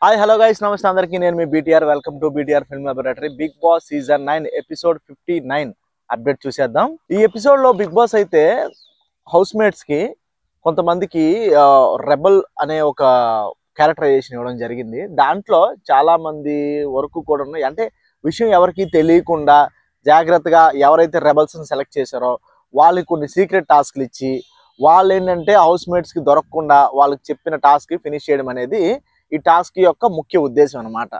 Hi hello guys నమస్తే అందరికీ నేను మీ BTR welcome to BTR film laboratory Bigg Boss season 9 episode 59 update చూసేద్దాం. ఈ ఎపిసోడ్ లో బిగ్ బాస్ అయితే హౌస్ మేట్స్ కి కొంతమందికి రెబల్ అనే ఒక క్యారెక్టరైజేషన్ ఇవ్వడం జరిగింది. దాంట్లో చాలా మంది వరకు కూడా ఉన్నాయి. అంటే విషయం ఎవరికి తెలియకుండా జాగ్రత్తగా ఎవరైతే రెబల్స్ ని సెలెక్ట్ చేశారో వాళ్ళకి కొన్ని సీక్రెట్ టాస్క్లు ఇచ్చి వాళ్ళు ఏంటంటే హౌస్ మేట్స్ కి దొరకకుండా వాళ్ళకి చెప్పిన టాస్క్ ఫినిష్ చేయడం అనేది ఈ టాస్క్ యొక్క ముఖ్య ఉద్దేశం అన్నమాట.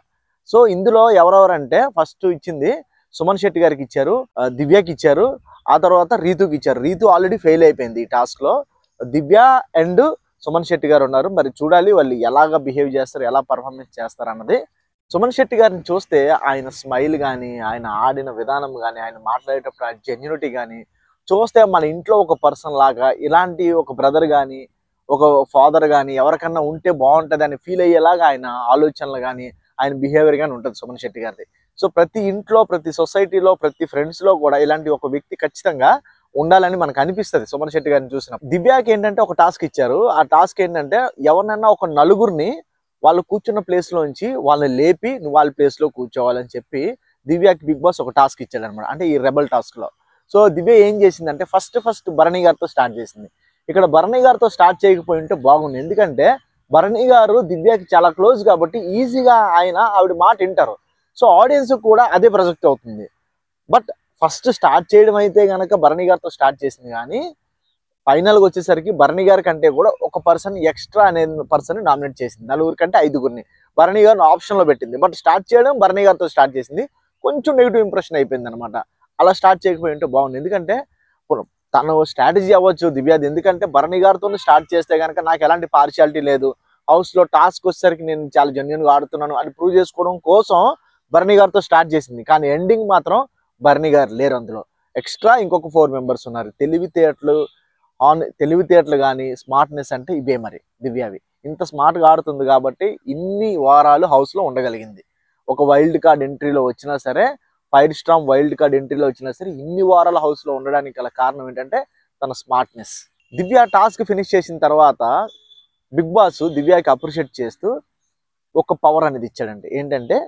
సో ఇందులో ఎవరెవరంటే ఫస్ట్ ఇచ్చింది సుమన్ శెట్టి గారికి ఇచ్చారు, దివ్యకి ఇచ్చారు, ఆ తర్వాత రీతుకి ఇచ్చారు. రీతు ఆల్రెడీ ఫెయిల్ అయిపోయింది ఈ టాస్క్ లో. దివ్య అండ్ సుమన్ శెట్టి గారు ఉన్నారు. మరి చూడాలి వాళ్ళు ఎలాగ బిహేవ్ చేస్తారు, ఎలా పర్ఫార్మెన్స్ చేస్తారు అన్నది. సుమన్ శెట్టి గారిని చూస్తే ఆయన స్మైల్ కానీ, ఆయన ఆడిన విధానం కానీ, ఆయన మాట్లాడేటప్పుడు ఆయన జెన్యూనిటీ కానీ చూస్తే మన ఇంట్లో ఒక పర్సన్ లాగా, ఇలాంటి ఒక బ్రదర్ కానీ ఒక ఫాదర్ కానీ ఎవరికన్నా ఉంటే బాగుంటుంది అని ఫీల్ అయ్యేలాగా ఆయన ఆలోచనలు కానీ ఆయన బిహేవియర్ కానీ ఉంటుంది సుమన్ శెట్టి గారిది. సో ప్రతి ఇంట్లో, ప్రతి సొసైటీలో, ప్రతి ఫ్రెండ్స్ లో కూడా ఇలాంటి ఒక వ్యక్తి ఖచ్చితంగా ఉండాలని మనకు అనిపిస్తుంది సుమన్ శెట్టి గారిని చూసినప్పుడు. దివ్యాకి ఏంటంటే ఒక టాస్క్ ఇచ్చారు. ఆ టాస్క్ ఏంటంటే ఎవరినైనా ఒక నలుగురిని వాళ్ళు కూర్చున్న ప్లేస్ లోంచి వాళ్ళని లేపి నువ్వు వాళ్ళ ప్లేస్ లో కూర్చోవాలని చెప్పి దివ్యాకి బిగ్ బాస్ ఒక టాస్క్ ఇచ్చాడు అనమాట. అంటే ఈ రెబల్ టాస్క్ లో. సో దివ్య ఏం చేసిందంటే ఫస్ట్ భరణి గారితో స్టార్ట్ చేసింది. ఇక్కడ భరణి గారితో స్టార్ట్ చేయకపోయి ఉంటే బాగుంది. ఎందుకంటే భరణి గారు దివ్యకి చాలా క్లోజ్ కాబట్టి ఈజీగా ఆవిడ మాట వింటారు. సో ఆడియన్స్ కూడా అదే ప్రొజెక్ట్ అవుతుంది. బట్ ఫస్ట్ స్టార్ట్ చేయడం అయితే గనక భరణి గారితో స్టార్ట్ చేసింది, కానీ ఫైనల్గా వచ్చేసరికి భరణి గారి కంటే కూడా ఒక పర్సన్ ఎక్స్ట్రా అనే పర్సన్ నామినేట్ చేసింది. నలుగురి కంటే ఐదుగురిని భరణి గారిని ఆప్షన్ లో పెట్టింది. బట్ స్టార్ట్ చేయడం భరణి గారితో స్టార్ట్ చేసింది. కొంచెం నెగిటివ్ ఇంప్రెషన్ అయిపోయింది అనమాట. అలా స్టార్ట్ చేయకపోయి ఉంటే బాగుంది. ఎందుకంటే తను స్ట్రాటజీ అవ్వచ్చు దివ్యాది. ఎందుకంటే భరణి గారితో స్టార్ట్ చేస్తే కనుక నాకు ఎలాంటి పార్షియాలిటీ లేదు, హౌస్ లో టాస్క్ వచ్చేసరికి నేను చాలా జెన్యూన్ గా ఆడుతున్నాను అని ప్రూవ్ చేసుకోవడం కోసం భరణి గారితో స్టార్ట్ చేసింది. కానీ ఎండింగ్ మాత్రం భరణి గారు లేరు అందులో. ఎక్స్ట్రా ఇంకొక 4 మెంబర్స్ ఉన్నారు. తెలివితేటలు కానీ స్మార్ట్నెస్ అంటే ఇవే మరి దివ్యావి. ఇంత స్మార్ట్ గా ఆడుతుంది కాబట్టి ఇన్ని వారాలు హౌస్ లో ఉండగలిగింది. ఒక వైల్డ్ కార్డ్ ఎంట్రీలో వచ్చినా సరే, ఫైర్ స్టార్మ్ వైల్డ్ కార్డ్ ఎంట్రీలో వచ్చినా సరే ఇన్ని వారాల హౌస్ లో ఉండడానికి గల కారణం ఏంటంటే తన స్మార్ట్నెస్. దివ్య టాస్క్ ఫినిష్ చేసిన తర్వాత బిగ్ బాస్ దివ్యాకి అప్రిషియేట్ చేస్తూ ఒక పవర్ అనేది ఇచ్చాడండి. ఏంటంటే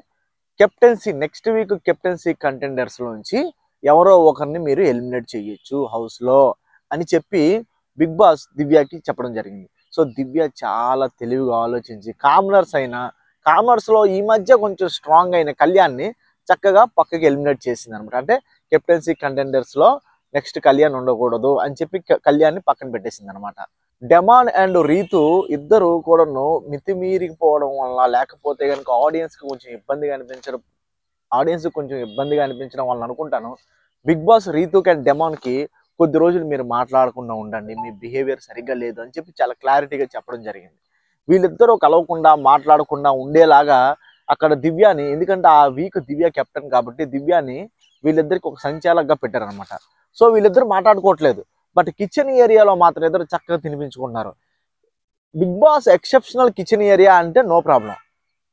captaincy, next week captaincy contenders లోంచి ఎవరో ఒకరిని మీరు ఎలిమినేట్ చేయొచ్చు హౌస్ లో అని చెప్పి బిగ్ బాస్ దివ్యాకి చెప్పడం జరిగింది. సో దివ్య చాలా తెలివిగా ఆలోచించి కామనర్స్ లో ఈ మధ్య కొంచెం స్ట్రాంగ్ అయిన కళ్యాణ్ని చక్కగా పక్కకి ఎలిమినేట్ చేసింది అనమాట. అంటే కెప్టెన్సీ కంటెండర్స్ లో నెక్స్ట్ కళ్యాణ్ ఉండకూడదు అని చెప్పి కళ్యాణ్ని పక్కన పెట్టేసింది అనమాట. డెమాన్ అండ్ రీతు ఇద్దరు కూడాను మితిమీరిపోవడం వల్ల, లేకపోతే కనుక ఆడియన్స్ కొంచెం ఇబ్బందిగా అనిపించడం వల్ల అనుకుంటాను బిగ్ బాస్ రీతుకి అండ్ డెమాన్ కి కొద్ది రోజులు మీరు మాట్లాడకుండా ఉండండి, మీ బిహేవియర్ సరిగ్గా లేదు అని చెప్పి చాలా క్లారిటీగా చెప్పడం జరిగింది. వీళ్ళిద్దరూ కలవకుండా మాట్లాడకుండా ఉండేలాగా అక్కడ దివ్యాని, ఎందుకంటే ఆ వీక్ దివ్య కెప్టెన్ కాబట్టి దివ్యాని వీళ్ళిద్దరికి ఒక సంచాలకుగా పెట్టారనమాట. సో వీళ్ళిద్దరు మాట్లాడుకోవట్లేదు. బట్ కిచెన్ ఏరియాలో మాత్రం ఇద్దరు చక్కగా తినిపించుకుంటున్నారు. Bigg Boss exceptional kitchen area అంటే నో ప్రాబ్లం,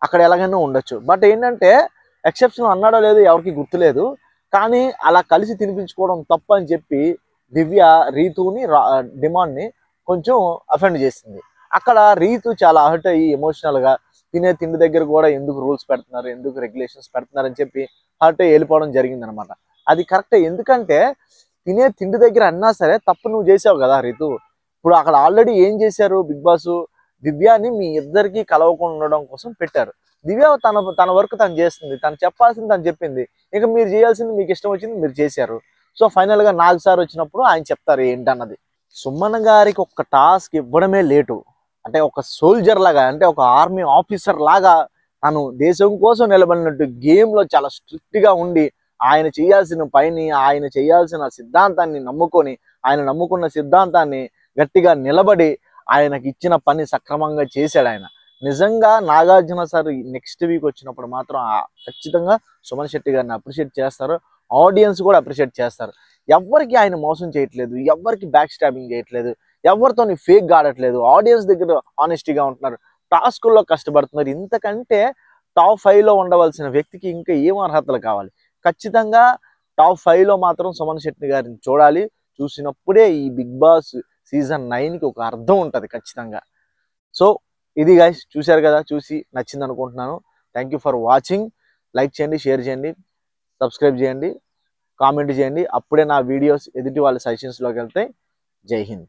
అక్కడ ఎలాగైనా ఉండొచ్చు. బట్ ఏంటంటే ఎక్సెప్షనల్ అన్నాడో లేదో ఎవరికి గుర్తులేదు, కానీ అలా కలిసి తినిపించుకోవడం తప్పు అని చెప్పి దివ్య రీతుని డిమాండ్ని కొంచెం అఫెండ్ చేసింది. అక్కడ రీతు చాలా హర్ట్ అయ్యి ఎమోషనల్గా తినే తిండి దగ్గర కూడా ఎందుకు రూల్స్ పెడుతున్నారు, ఎందుకు రెగ్యులేషన్స్ పెడుతున్నారు అని చెప్పి హర్ట్ అయ్యి వెళ్ళిపోవడం జరిగింది అనమాట. అది కరెక్టే. ఎందుకంటే తినే తిండి దగ్గర అన్నా సరే తప్పు నువ్వు చేసావు కదా రీతు. ఇప్పుడు అక్కడ ఆల్రెడీ ఏం చేశారు బిగ్ బాస్, దివ్యాని మీ ఇద్దరికి కలవకుండా ఉండడం కోసం పెట్టారు. దివ్య తన వర్క్ తను చేస్తుంది, తను చెప్పాల్సింది తను చెప్పింది. ఇక మీరు చేయాల్సింది మీకు ఇష్టం వచ్చింది మీరు చేశారు. సో ఫైనల్ గా నాగ్ సార్ వచ్చినప్పుడు ఆయన చెప్తారు ఏంటన్నది. సుమన్ గారికి ఒక టాస్క్ ఇవ్వడమే లేటు. అంటే ఒక సోల్జర్ లాగా, అంటే ఒక ఆర్మీ ఆఫీసర్ లాగా తను దేశం కోసం నిలబడినట్టు గేమ్ లో చాలా స్ట్రిక్ట్ గా ఉండి ఆయన చేయాల్సిన పని, ఆయన చేయాల్సిన సిద్ధాంతాన్ని నమ్ముకొని, ఆయన నమ్ముకున్న సిద్ధాంతాన్ని గట్టిగా నిలబడి ఆయనకి ఇచ్చిన పని సక్రమంగా చేశాడు ఆయన. నిజంగా నాగార్జున సార్ నెక్స్ట్ వీక్ వచ్చినప్పుడు మాత్రం ఖచ్చితంగా సుమన్ శెట్టి గారిని అప్రిషియేట్ చేస్తారు, ఆడియన్స్ కూడా అప్రిషియేట్ చేస్తారు. ఎవరికి ఆయన మోసం చేయట్లేదు, ఎవరికి బ్యాక్ స్టాబింగ్ చేయట్లేదు, ఎవరితో ఫేక్ ఆడట్లేదు, ఆడియన్స్ దగ్గర ఆనెస్టీగా ఉంటున్నారు, టాస్కుల్లో కష్టపడుతున్నారు. ఇంతకంటే టాప్ 5 లో ఉండవలసిన వ్యక్తికి ఇంకా ఏం అర్హతలు కావాలి? ఖచ్చితంగా టాప్ 5 లో మాత్రం సుమన్ శెట్టి గారిని చూడాలి. చూసినప్పుడే ఈ బిగ్ బాస్ సీజన్ 9కి ఒక అర్థం ఉంటుంది ఖచ్చితంగా. సో ఇది గైస్, చూశారు కదా, చూసి నచ్చింది అనుకుంటున్నాను. Thank you for watching. Like చేయండి, షేర్ చేయండి, సబ్స్క్రైబ్ చేయండి, కామెంట్ చేయండి. అప్పుడే నా వీడియోస్ ఎదుటి వాళ్ళ సజెషన్స్లోకి వెళ్తాయి. జై హింద్.